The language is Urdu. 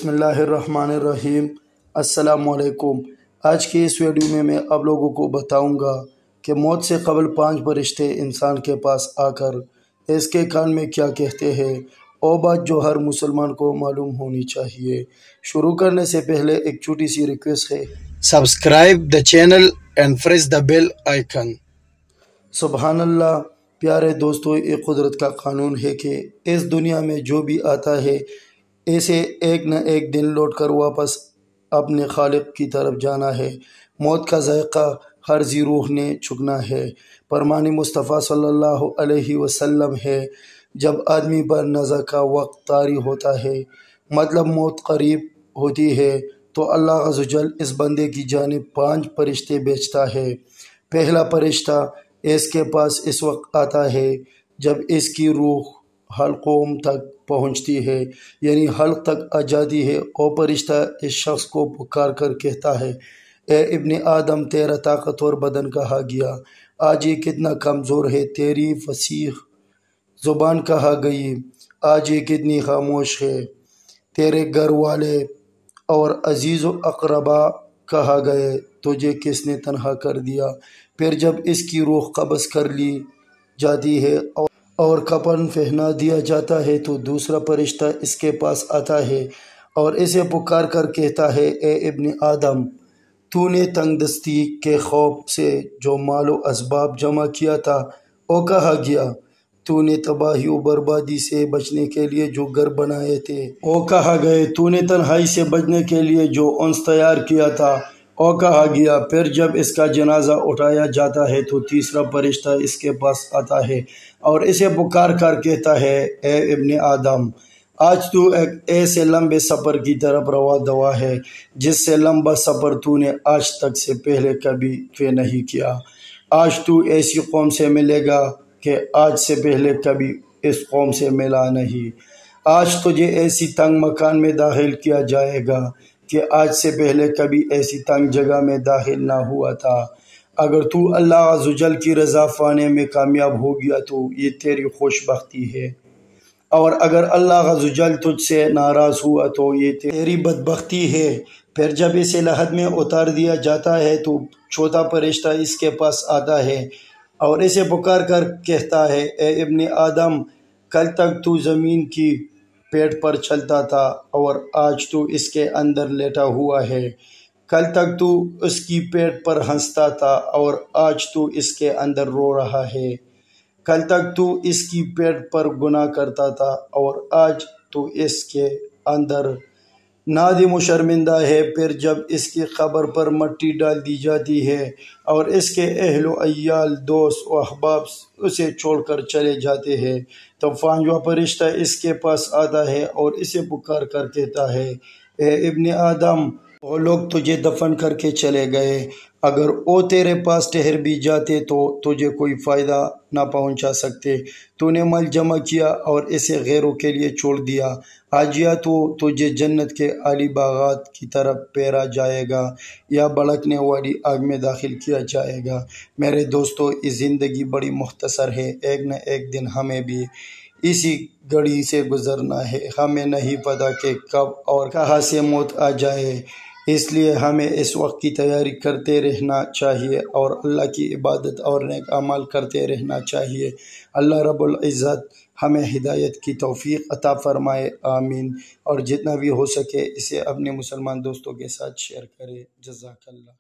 بسم اللہ الرحمن الرحیم۔ السلام علیکم۔ آج کی اس ویڈیو میں آپ لوگوں کو بتاؤں گا کہ موت سے قبل 5 فرشتے انسان کے پاس آ کر اس کے کان میں کیا کہتے ہیں، وہ بات جو ہر مسلمان کو معلوم ہونی چاہیے۔ شروع کرنے سے پہلے ایک چھوٹی سی ریکویسٹ ہے، subscribe the channel and press the bell icon۔ سبحان اللہ۔ پیارے دوستو، یہ قدرت کا قانون ہے کہ اس دنیا میں جو بھی آتا ہے اسے ایک نہ ایک دن لوٹ کر واپس اپنے خالق کی طرف جانا ہے۔ موت کا ذائقہ ہر ذی روح نے چکھنا ہے۔ فرمان مصطفیٰ صلی اللہ علیہ وسلم ہے، جب آدمی پر نزع کا وقت طاری ہوتا ہے، مطلب موت قریب ہوتی ہے، تو اللہ عز و جل اس بندے کی جانب 5 فرشتے بھیجتا ہے۔ پہلا فرشتہ اس کے پاس اس وقت آتا ہے جب اس کی روح حلقوم تک پہنچتی ہے، یعنی حلق تک آ جاتی ہے۔ وہ فرشتہ اس شخص کو پکار کر کہتا ہے، اے ابن آدم، تیرا طاقتور بدن کہاں گیا؟ آج یہ کتنا کمزور ہے۔ تیری فصیح زبان کہاں گئی؟ آج یہ کتنی خاموش ہے۔ تیرے گھر والے اور عزیز و اقربا کہاں گئے؟ تجھے کس نے تنہا کر دیا؟ پھر جب اس کی روح قبض کر لی جاتی ہے اور کفن پہنا دیا جاتا ہے تو دوسرا فرشتہ اس کے پاس آتا ہے اور اسے پکار کر کہتا ہے، اے ابن آدم، تو نے تنگ دستی کے خوف سے جو مال و اسباب جمع کیا تھا وہ کہاں گیا؟ تو نے تباہی و بربادی سے بچنے کے لیے جو گھر بنائے تھے وہ کہاں گئے؟ تو نے تنہائی سے بچنے کے لیے جو انس تیار کیا تھا وہ کہاں گیا؟ پھر جب اس کا جنازہ اٹھایا جاتا ہے تو تیسرا فرشتہ اس کے پاس آتا ہے اور اسے پکار کر کہتا ہے، اے ابن آدم، آج تو ایک ایسے لمبے سفر کی طرف رواں دوا ہے جس سے لمبا سفر تو نے آج تک سے پہلے کبھی طے نہیں کیا۔ آج تو ایسی قوم سے ملے گا کہ آج سے پہلے کبھی اس قوم سے ملا نہیں۔ آج تجھے ایسی تنگ مکان میں داخل کیا جائے گا کہ آج سے پہلے کبھی ایسی تنگ جگہ میں داخل نہ ہوا تھا۔ اگر تو اللہ عز و جل کی رضا پانے میں کامیاب ہو گیا تو یہ تیری خوش بختی ہے، اور اگر اللہ عز و جل تجھ سے ناراض ہوا تو یہ تیری بدبختی ہے۔ پھر جب اسے لحد میں اتار دیا جاتا ہے تو چوتھا فرشتہ اس کے پاس آتا ہے اور اسے پکار کر کہتا ہے، اے ابن آدم، کل تک تو زمین کی پیٹ پر چلتا تھا اور آج تو اس کے اندر لیٹا ہوا ہے۔ کل تک تو اس کی پیٹ پر ہنستا تھا اور آج تو اس کے اندر رو رہا ہے۔ کل تک تو اس کی پیٹ پر گناہ کرتا تھا اور آج تو اس کے اندر نادم و شرمندہ ہے۔ پھر جب اس کی قبر پر مٹی ڈال دی جاتی ہے اور اس کے اہل و عیال، دوست و احباب اسے چھوڑ کر چلے جاتے ہیں تو 5واں فرشتہ اس کے پاس آتا ہے اور اسے پکار کر کہتا ہے، اے ابن آدم، وہ لوگ تجھے دفن کر کے چلے گئے، اگر وہ تیرے پاس ٹھہر بھی جاتے تو تجھے کوئی فائدہ نہ پہنچا سکتے۔ تو نے مال جمع کیا اور اسے غیروں کے لیے چھوڑ دیا، آج یا تو تجھے جنت کے عالی باغات کی طرف پھیرا جائے گا یا بھڑکنے والی آگ میں داخل کیا جائے گا۔ میرے دوستو، یہ زندگی بڑی مختصر ہے، ایک نہ ایک دن ہمیں بھی اسی گھڑی سے گزرنا ہے۔ ہمیں نہیں پتہ کہ کب اور کہاں سے موت آ جائے، اس لیے ہمیں اس وقت کی تیاری کرتے رہنا چاہیے اور اللہ کی عبادت اور نیک اعمال کرتے رہنا چاہیے۔ اللہ رب العزت ہمیں ہدایت کی توفیق عطا فرمائے، آمین۔ اور جتنا بھی ہو سکے اسے اپنے مسلمان دوستوں کے ساتھ شیئر کرے۔ جزاک اللہ۔